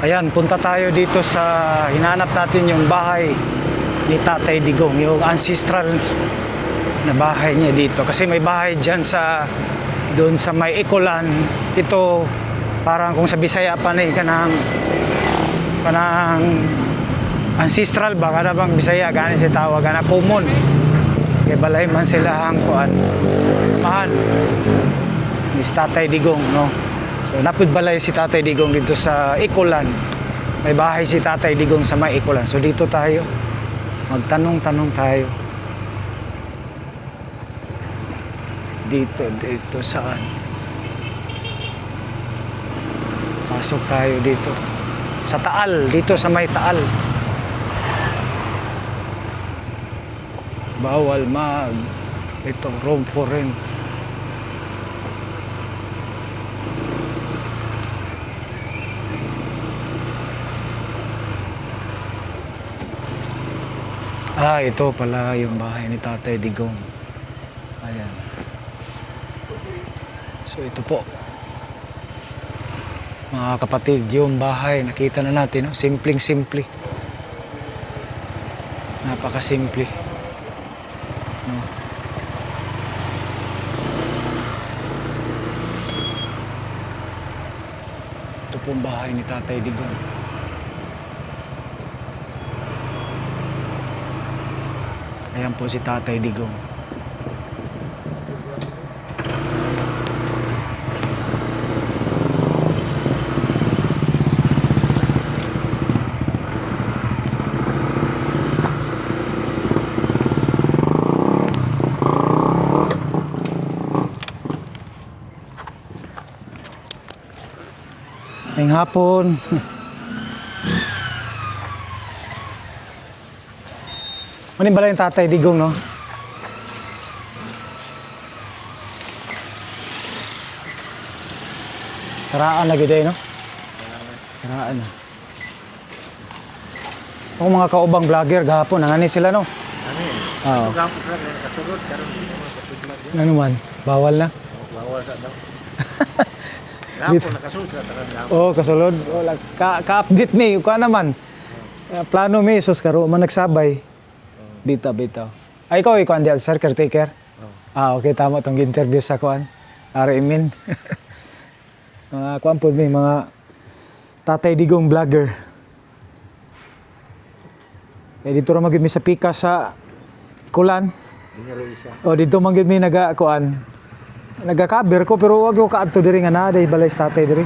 Ayan, punta tayo dito sa hinanap natin yung bahay ni Tatay Digong, yung ancestral na bahay niya dito. Kasi may bahay dyan sa doon sa may Ikolan. Ito parang kung sa Bisaya pa na kanang ancestral ba kada bang Bisaya gani si tawag na common. Kay balay man sila ang kuan. Mahan. Ni Tatay Digong, no. So napud balay si Tatay Digong dito sa Ikolan. May bahay si Tatay Digong sa may Ikolan. So dito tayo. Magtanong-tanong tayo. Dito saan? Pasok tayo dito. Sa Taal, dito sa may Taal. Bawal mag. Ito, room for rent. Ito pala yung bahay ni Tatay Digong. Ayan. So ito po. Mga kapatid, yung bahay, nakita na natin, no? Simpleng-simple. Napakasimple. No? Ito po ang bahay ni Tatay Digong. Ayan po si Tatay Digong. Ngayong hapon. Ano ba yung Tatay Digong, no? Karaan lagi day, no? Karaan na. Ang mga kaubang vlogger gahapon, nangani sila, no? Ano yun? Oo. Gapon sila, kasulod, karoon dito mga kasulod yan. Ano man? Bawal na? Bawal sa daw. Gapon, nakasulod sila, taran gapon. Oo, kasulod. Wala. Ka-update me, ka naman. Plano me, sus, karo man nagsabay. Bitaw. Ay, ikaw ikuan diyan, sir, caretaker? Okay, tama itong interview sa kuan. Arimin. Mga kuan po may mga Tatay Digong vlogger. Dito ra magid mi sa pika sa Kulan. Dinalo isa. Dito magid mi naga-kuan. Naga-cover ko pero wag ko kaadto diri nga na day balay sa tatay diri.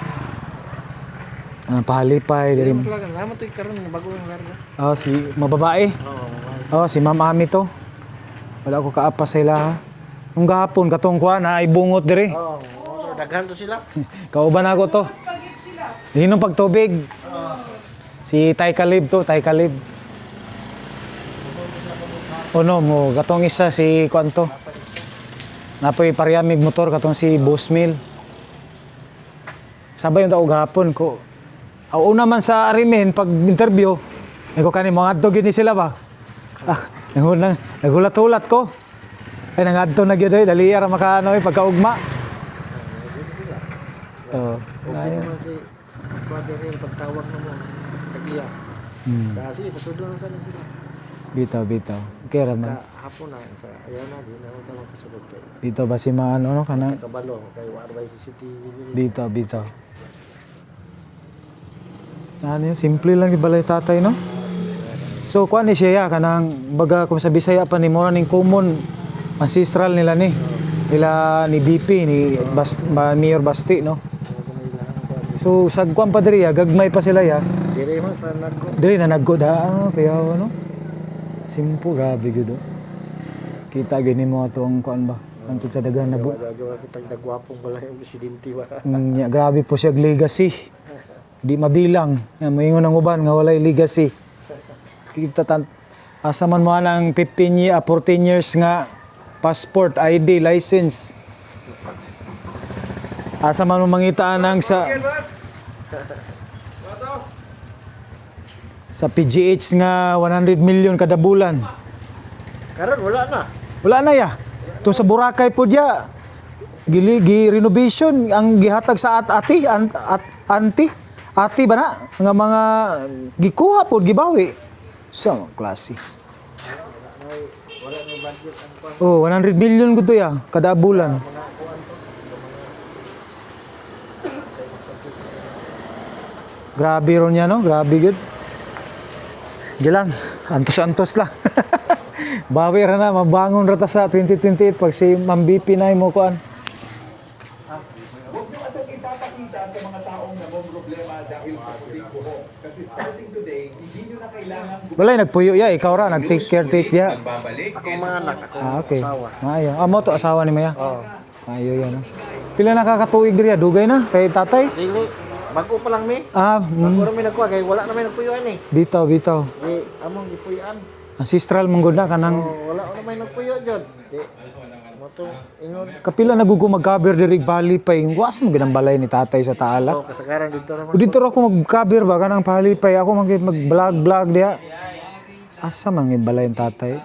Pahalipay diri. Naman to karon bago ang larga. Si mababae. Si Ma'am Ami to. Wala ko kaapa sila ha. Nung gahapon katong kuan na ibungot diri. Daghan to sila. Kauban ako to. Hinong pagtubig. Si Tay Kalib to, Tay Kalib. No mo, katong isa si kuan to. Napoy paryamig motor katong si Busmil. Sabay yung tao gahapon ko. Una man sa Arimen pag interview, ko kani mga adto gid ni sila ba. Nagulat-ulat ko. Ay nangadto na gyud dali ra makaano pagkaugma. Ayun. Kuwade rin pagtawag mo tagiya. Kasi pasudon sa sila. Bitaw. Okay ra man. Hapon na sa ayan na din ako tawag kasulod kay. Dito ba si maano no kanang Kabalo kay warbay CCTV. Bitaw. Ano yun, simple lang yung balay tatay, no? So, kuha ni siya kanang baga kung sa Bisaya pa ni mo ning common ancestral nila ni. Nila ni BP, ni Mayor Basti, no? So, sagkuan pa diri, gagmay pa sila ya. Dire man sa nagko. Diri na naggod kaya ano? Simple, grabe gud. Kita gini mo atong kuan ba? Antod sa dagan na bu. Kitang nagwapong balay ang presidente ba. Grabe po siya legacy. Di mabilang. Moingon ang uban nga walay legacy. Kita asa man mo nang 14 years nga passport, ID, license. Asa man mo mangitaan ang sa PGH nga 100 million kada bulan. Karon wala na. Wala na ya. To sa Boracay po dia renovation ang gihatag sa auntie ati ba na nga mga gikuha pod gibawi. Sa klase. Oh, 100 million gud to ya kada bulan. Grabe ron niya, no? Grabe good. Di lang, antos-antos lang. Bawi ra na, mabangon ra ta sa 2028 pag si Ma'am BP na mo kuan. Walay nagpuyo ya, ikaw ra nag-take care take ya. Akong mga anak, ako Okay. asawa. Maayo. Mo to asawa ni Maya. Oo. Maayo yan. No? Pila nakakatuig diri dugay na kay tatay? Dili, bago pa lang mi. Mm, Bago ra mi nagkuha kay wala na may nagpuyuan eh. bitaw bitaw. Di among gipuyuan. Ancestral mong gud na kanang Wala na may nagpuyo jud. Di mo to ingon. kapila nagugo mag-cover diri bali pay. Was mo ginang balay ni tatay sa Taala. Oh, kasagaran dito ra O dito ra ako mag-cover ba kanang palipay ako mag-vlog diha. Asa man yung balay ng tatay?